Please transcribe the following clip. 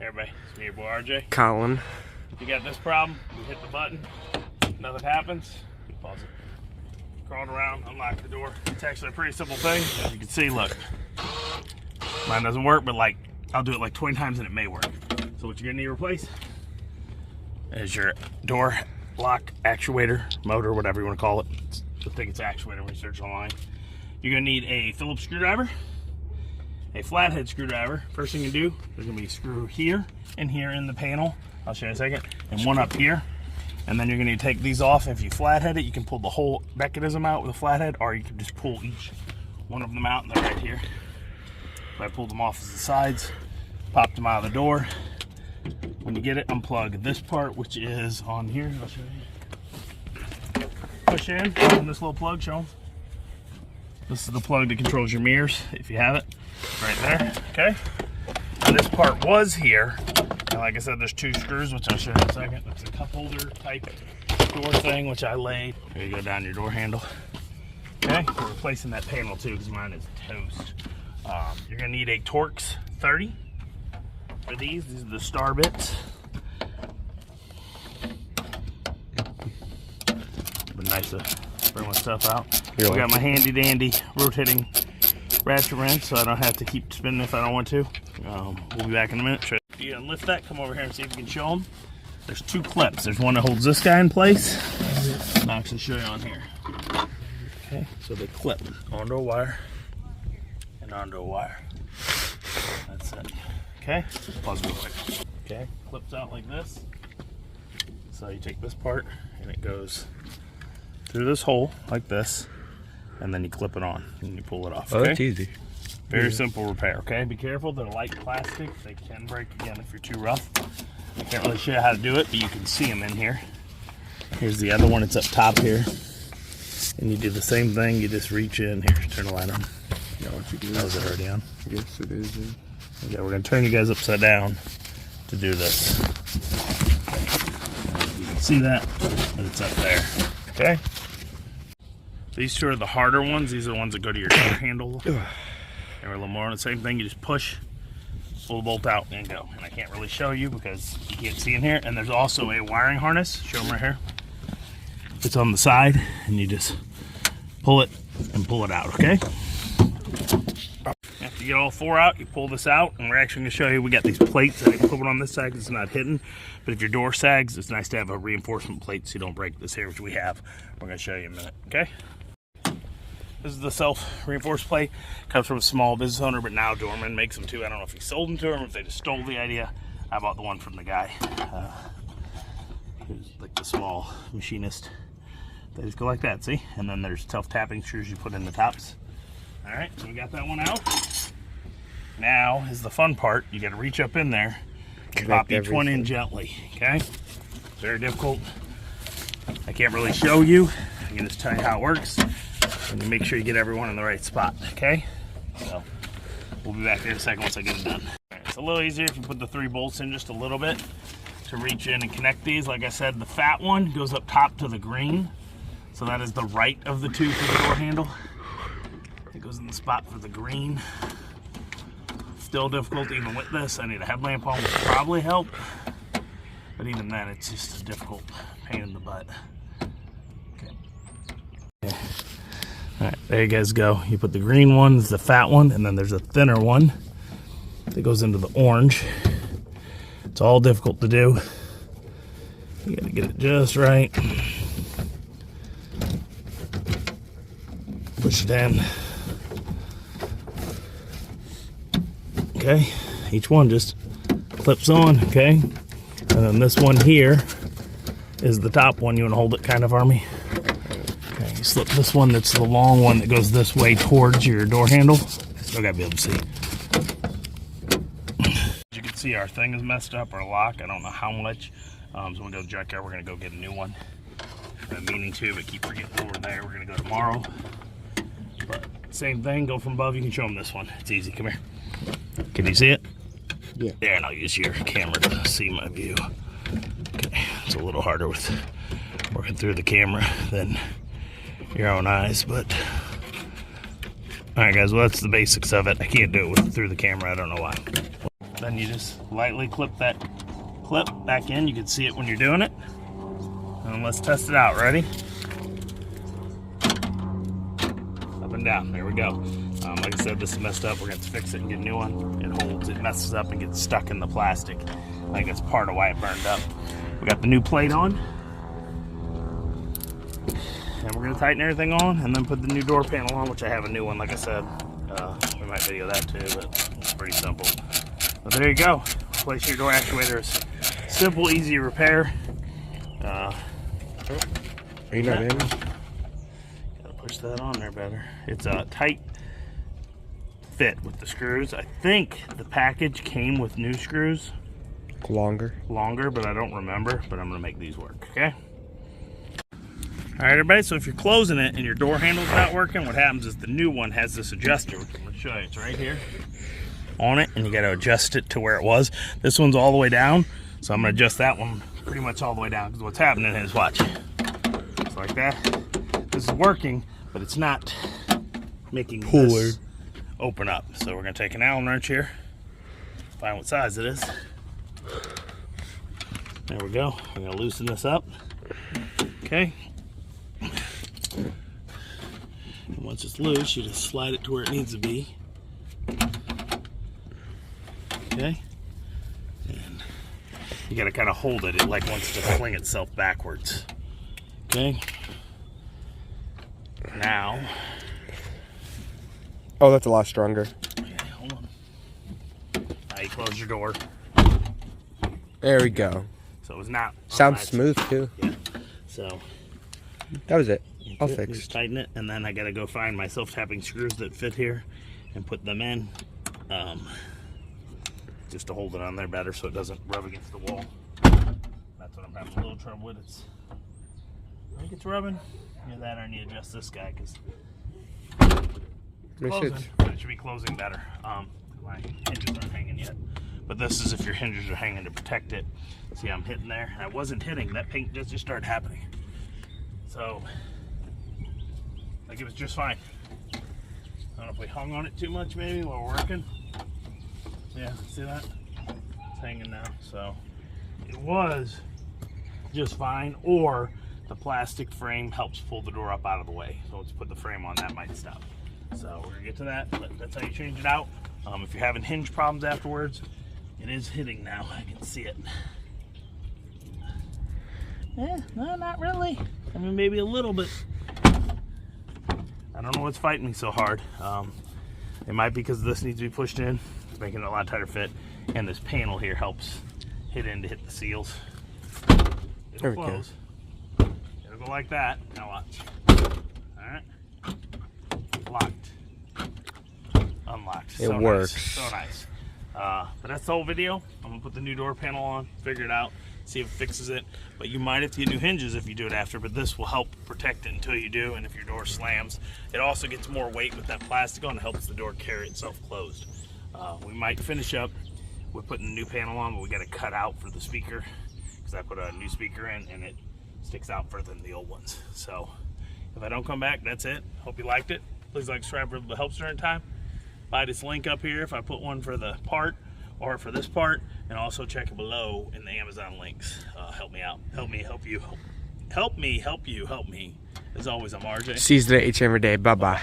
Hey everybody, it's me, your boy RJ. Collin. If you got this problem, you hit the button, nothing happens, you pause it. Crawling around, unlock the door. It's actually a pretty simple thing. As you can see, look. Mine doesn't work, but like, I'll do it like 20 times and it may work. So what you're gonna need to replace is your door lock actuator, motor, whatever you wanna call it. I think it's actuator when you search online. You're gonna need a Phillips screwdriver, a flathead screwdriver. First thing you do, there's gonna be a screw here and here in the panel. I'll show you in a second. And one up here. And then you're gonna need to take these off. If you flathead it, you can pull the whole mechanism out with a flathead, or you can just pull each one of them out, and they're right here. So I pulled them off as the sides, popped them out of the door. When you get it, unplug this part, which is on here. I'll show you. Push in on this little plug, show them. This is the plug that controls your mirrors, if you have it. Right there, okay? Now this part was here, and like I said, there's two screws, which I'll show you in a second. It's a cup holder type door thing, which I laid. There you go, down your door handle. Okay, we're replacing that panel too, because mine is toast. You're gonna need a Torx 30 for these. These are the star bits. Been nice to bring my stuff out. I got my handy dandy rotating ratchet wrench, so I don't have to keep spinning if I don't want to. We'll be back in a minute. If you unlift that, come over here and see if you can show them. There's two clips. There's one that holds this guy in place. I'll actually show you on here. Okay, so they clip onto a wire and onto a wire. That's it. Okay, pause real quick. Okay, clips out like this. So you take this part and it goes through this hole like this, and then you clip it on and you pull it off. Okay? Oh, that's easy. Very simple repair, okay? Be careful, they're light plastic. They can break again if you're too rough. I can't really show you how to do it, but you can see them in here. Here's the other one, it's up top here. And you do the same thing, you just reach in. Here, turn the light on. Oh, is it already on? Yes, it is. Okay, we're gonna turn you guys upside down to do this. You can see that, but it's up there, okay? These two are the harder ones. These are the ones that go to your door handle. And we're a little more on the same thing. You just push, pull the bolt out, and go. And I can't really show you because you can't see in here. And there's also a wiring harness. Show them right here. It's on the side, and you just pull it and pull it out, okay? After you get all four out, you pull this out, and we're actually going to show you, we got these plates that I can put one on this side because it's not hidden. But if your door sags, it's nice to have a reinforcement plate so you don't break this here, which we have. We're going to show you in a minute, okay? This is the self-reinforced plate. Comes from a small business owner, but now Dorman makes them too. I don't know if he sold them to him or if they just stole the idea. I bought the one from the guy who's like the small machinist. They just go like that, see? And then there's self-tapping screws you put in the tops. All right, so we got that one out. Now is the fun part. You got to reach up in there and pop each one in gently, okay? Very difficult. I can't really show you. I can just tell you how it works. And you make sure you get everyone in the right spot, okay? So we'll be back here in a second once I get it done. Right, it's a little easier if you put the 3 bolts in just a little bit to reach in and connect these. Like I said, the fat one goes up top to the green. So that is the right of the two for the door handle. It goes in the spot for the green. Still difficult even with this. I need a headlamp on, which will probably help. But even then, it's just a difficult pain in the butt. Okay. All right, there you guys go. You put the green one, it's the fat one, and then there's a thinner one that goes into the orange. It's all difficult to do. You gotta get it just right. Push it in. Okay, each one just clips on, okay? And then this one here is the top one. You wanna hold it kind of for me? Okay, you slip this one, that's the long one that goes this way towards your door handle. Still gotta be able to see. As you can see, our thing is messed up, our lock, I don't know how much. So we're gonna go to the junkyard, we're gonna go get a new one. I'm meaning to, but keep forgetting over there. We're gonna go tomorrow. But same thing, go from above, you can show them this one. It's easy, come here. Can you see it? Yeah. There, and I'll use your camera to see my view. Okay, it's a little harder with working through the camera than your own eyes, but all right guys, well that's the basics of it. I can't do it through the camera, I don't know why. Then you just lightly clip that clip back in. You can see it when you're doing it. And let's test it out. Ready? Up and down. There we go. Like I said, this is messed up. We're going to fix it and get a new one. It holds, it messes up and gets stuck in the plastic. I think that's part of why it burned up. We got the new plate on. And we're going to tighten everything on and then put the new door panel on, which I have a new one, like I said. We might video that too, but it's pretty simple. But there you go. Replace your door actuator is simple, easy to repair. Are you not in? Gotta push that on there better. It's a tight fit with the screws. I think the package came with new screws. Longer, but I don't remember. But I'm gonna make these work. Okay. All right, everybody. So if you're closing it and your door handle's not working, what happens is the new one has this adjuster, which I'm gonna show you. It's right here on it, and you got to adjust it to where it was. This one's all the way down, so I'm gonna adjust that one pretty much all the way down, because what's happening is, watch, it's like that. This is working, but it's not making this open up. So we're gonna take an Allen wrench here, find what size it is. There we go. We're gonna loosen this up. Okay. And once it's loose, you just slide it to where it needs to be. Okay, and you got to kind of hold it. It like wants to fling itself backwards. Okay. Now. Oh, that's a lot stronger. Okay, hold on. Now you close your door. There we go. So it's not. Sounds smooth too. Yeah. So. That was it. All Just fixed. tighten it, and then I got to go find my self-tapping screws that fit here, and put them in. Just to hold it on there better so it doesn't rub against the wall. That's what I'm having a little trouble with. I think it's rubbing. Either that or I need to adjust this guy, because it should be closing better. My hinges aren't hanging yet. But this is if your hinges are hanging to protect it. See, I'm hitting there. And I wasn't hitting. That paint just started happening. So, like, it was just fine. I don't know if we hung on it too much maybe while we're working. Yeah, see that? It's hanging now. So it was just fine, or the plastic frame helps pull the door up out of the way. So let's put the frame on, that might stop. So we're gonna get to that, but that's how you change it out. If you're having hinge problems afterwards, it is hitting now. I can see it. No, not really. I mean, maybe a little bit. I don't know what's fighting me so hard. It might be because this needs to be pushed in. It's making it a lot tighter fit, and this panel here helps hit in to hit the seals. It'll close. It'll go like that. Now watch. All right. Locked. Unlocked. It works. Nice. So nice. But that's the whole video. I'm gonna put the new door panel on, figure it out, see if it fixes it. But you might have to get new hinges if you do it after, but this will help protect it until you do. And if your door slams, it also gets more weight with that plastic on. It helps the door carry itself closed. We might finish up with putting the new panel on, but we got to cut out for the speaker, because I put a new speaker in and it sticks out further than the old ones. So if I don't come back, that's it. Hope you liked it. Please like, subscribe for the helps during time. Buy this link up here if I put one for the part or for this part, and also check it below in the Amazon links. Help me out. Help me help you. Help me help you help me. As always, I'm RJ. Seize the day each and every day. Bye-bye.